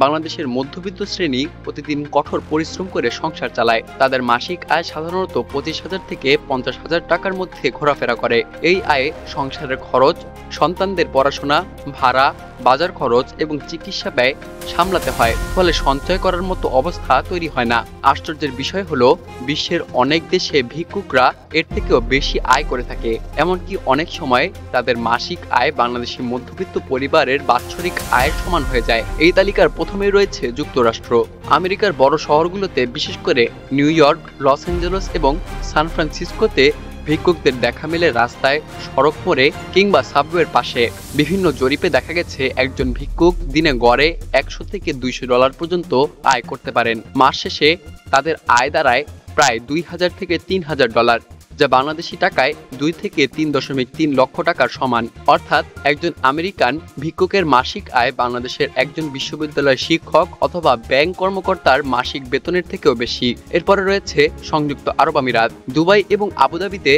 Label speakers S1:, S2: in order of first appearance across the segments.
S1: বাংলাদেশের মধ্যবিত্ত শ্রেণী প্রতিদিন কঠোর পরিশ্রম করে সংসার চালায়। তাদের মাসিক আয় সাধারণত 25,000 থেকে 50,000 টাকার মধ্যে ঘোরাফেরা করে। এই আয়ে সংসারের খরচ, সন্তানদের পড়াশোনা, ভাড়া, বাজার খরচ এবং চিকিৎসা ব্যয় সামলাতে হয়। ফলে সঞ্চয় করার মতো অবস্থা তৈরি হয় না। আশ্চর্যের বিষয় হলো, বিশ্বের অনেক দেশে ভিক্ষুকরা এর থেকেও বেশি আয় করে থাকে। এমনকি অনেক সময় তাদের মাসিক আয় বাংলাদেশি মধ্যবিত্ত পরিবারের বাৎসরিক আয়ের সমান হয়ে যায়। এই তালিকার প্রথমেই রয়েছে যুক্তরাষ্ট্র। আমেরিকার বড় শহরগুলোতে, বিশেষ করে নিউ ইয়র্ক, লস অ্যাঞ্জেলস এবং সান ফ্রান্সিসকোতে ভিক্ষুকদের দেখা মেলে রাস্তায়, সড়ক মোড়ে কিংবা সাবওয়ের পাশে। বিভিন্ন জরিপে দেখা গেছে একজন ভিক্ষুক দিনে গড়ে $100 থেকে $200 পর্যন্ত আয় করতে পারেন। মাস শেষে তাদের আয় দাঁড়ায় প্রায় $2,000 থেকে $3,000, যা বাংলাদেশি টাকায় 2 থেকে 3.3 লক্ষ টাকার সমান। অর্থাৎ একজন আমেরিকান ভিক্ষুকের মাসিক আয় বাংলাদেশের একজন বিশ্ববিদ্যালয়ের শিক্ষক অথবা ব্যাংক কর্মকর্তার মাসিক বেতনের থেকেও বেশি। এরপরে রয়েছে সংযুক্ত আরব আমিরাত। দুবাই এবং আবুধাবিতে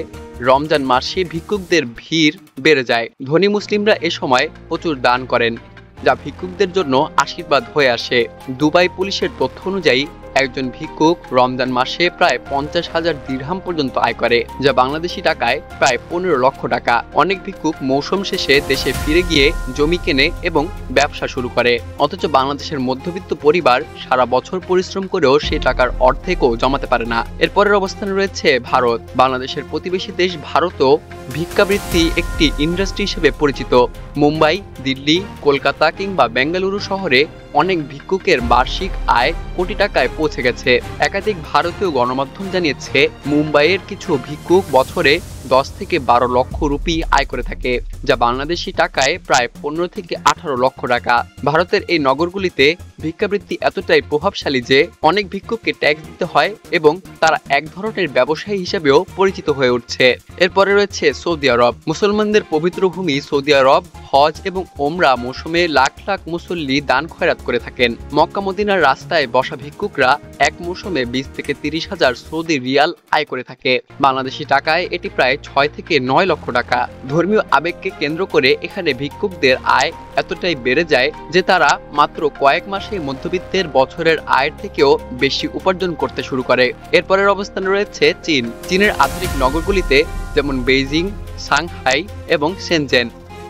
S1: রমজান মাসে ভিক্ষুকদের ভিড় বেড়ে যায়। ধনী মুসলিমরা এ সময় প্রচুর দান করেন, যা ভিক্ষুকদের জন্য আশীর্বাদ হয়ে আসে। দুবাই পুলিশের তথ্য অনুযায়ী একজন ভিক্ষুক রমজান মাসে প্রায় 50,000 দিরহাম পর্যন্ত আয় করে, যা বাংলাদেশি টাকায় প্রায় 15 লক্ষ টাকা। অনেক ভিক্ষুক মৌসুম শেষে দেশে ফিরে গিয়ে জমি কেনে এবং ব্যবসা শুরু করে। অথচ বাংলাদেশের মধ্যবিত্ত পরিবার সারা বছর পরিশ্রম করেও সে টাকার অর্ধেকও জমাতে পারে না। এরপরের অবস্থানে রয়েছে ভারত। বাংলাদেশের প্রতিবেশী দেশ ভারতও ভিক্ষাবৃত্তি একটি ইন্ডাস্ট্রি হিসেবে পরিচিত। মুম্বাই, দিল্লি, কলকাতা কিংবা বেঙ্গালুরু শহরে অনেক ভিক্ষুকের বার্ষিক আয় কোটি টাকায় পৌঁছে গেছে। একাধিক ভারতীয় গণমাধ্যম জানিয়েছে, মুম্বাইয়ের কিছু ভিক্ষুক বছরে 10 থেকে 12 লক্ষ রুপি আয় করে থাকে, যা বাংলাদেশি টাকায় প্রায় 15 থেকে 18 লক্ষ টাকা। ভারতের এই নগরগুলিতে ভিক্ষাবৃত্তি এতটাই প্রভাবশালী যে অনেক ভিক্ষুককে ট্যাক্স দিতে হয় এবং তারা এক ধরনের ব্যবসায়ী হিসেবেও পরিচিত হয়ে উঠছে। এরপরে রয়েছে সৌদি আরব। মুসলমানদের পবিত্র ভূমি সৌদি আরব হজ এবং ওমরা মৌসুমে লাখ লাখ মুসল্লি দান খয়রাত করে থাকেন। মক্কা মদিনার রাস্তায় বসা ভিক্ষুকরা এক মৌসুমে 20 থেকে 30,000 সৌদি রিয়াল আয় করে থাকে। বাংলাদেশি টাকায় এটি প্রায় 6 থেকে 9 লক্ষ টাকা। ধর্মীয় আবেগকে কেন্দ্র করে এখানে ভিক্ষুকদের আয় এতটাই বেড়ে যায় যে তারা মাত্র কয়েক মাসে মধ্যবিত্তের বছরের আয়ের থেকেও বেশি উপার্জন করতে শুরু করে। এরপরের অবস্থানে রয়েছে চীন। চীনের আধুনিক নগরগুলিতে যেমন বেইজিং, সাংহাই এবং শেনজেন,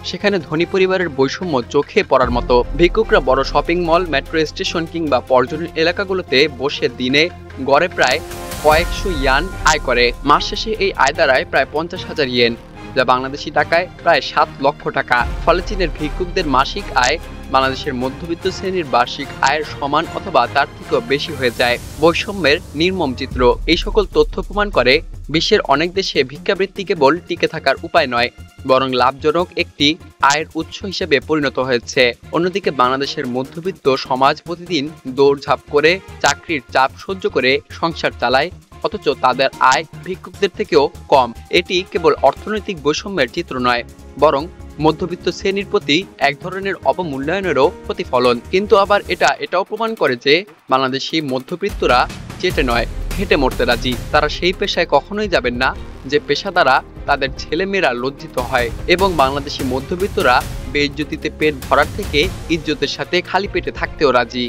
S1: সেখানে ধনী পরিবারের বৈষম্য চোখে পড়ার মতো। ভিক্ষুকরা বড় শপিং মল, মেট্রো স্টেশন কিংবা পর্যটন এলাকাগুলোতে বসে দিনে গড়ে প্রায় কয়েকশো ইয়ান আয় করে। মাস শেষে এই আয় দাঁড়ায় প্রায় 50,000 ইয়েন, যা বাংলাদেশি টাকায় প্রায় 7 লক্ষ টাকা। ফলে চীনের ভিক্ষুকদের মাসিক আয় বাংলাদেশের মধ্যবিত্ত শ্রেণীর বার্ষিক আয়ের সমান অথবা তার থেকেও বেশি হয়ে যায়। বৈষম্যের নির্মম চিত্র। এই সকল তথ্য প্রমাণ করে বিশ্বের অনেক দেশে ভিক্ষাবৃত্তি কেবল টিকে থাকার উপায় নয়, বরং লাভজনক একটি আয়ের উৎস হিসেবে পরিণত হয়েছে। অন্যদিকে বাংলাদেশের মধ্যবিত্ত সমাজ প্রতিদিন দৌড়ঝাঁপ করে চাকরির চাপ সহ্য করে সংসার চালায়, অথচ তাদের আয় ভিক্ষুকদের থেকেও কম। এটি কেবল অর্থনৈতিক বৈষম্যের চিত্র নয়, বরং মধ্যবিত্ত শ্রেণীর প্রতি এক ধরনের অবমূল্যায়নেরও প্রতিফলন। কিন্তু আবার এটাও প্রমাণ করে যে বাংলাদেশি মধ্যবিত্তরা চেটে নয়, হেঁটে মরতে রাজি। তারা সেই পেশায় কখনোই যাবেন না যে পেশা দ্বারা তাদের ছেলেমেয়েরা লজ্জিত হয়, এবং বাংলাদেশি মধ্যবিত্তরা বেইজ্জতিতে পেট ভরার থেকে ইজ্জতের সাথে খালি পেটে থাকতেও রাজি।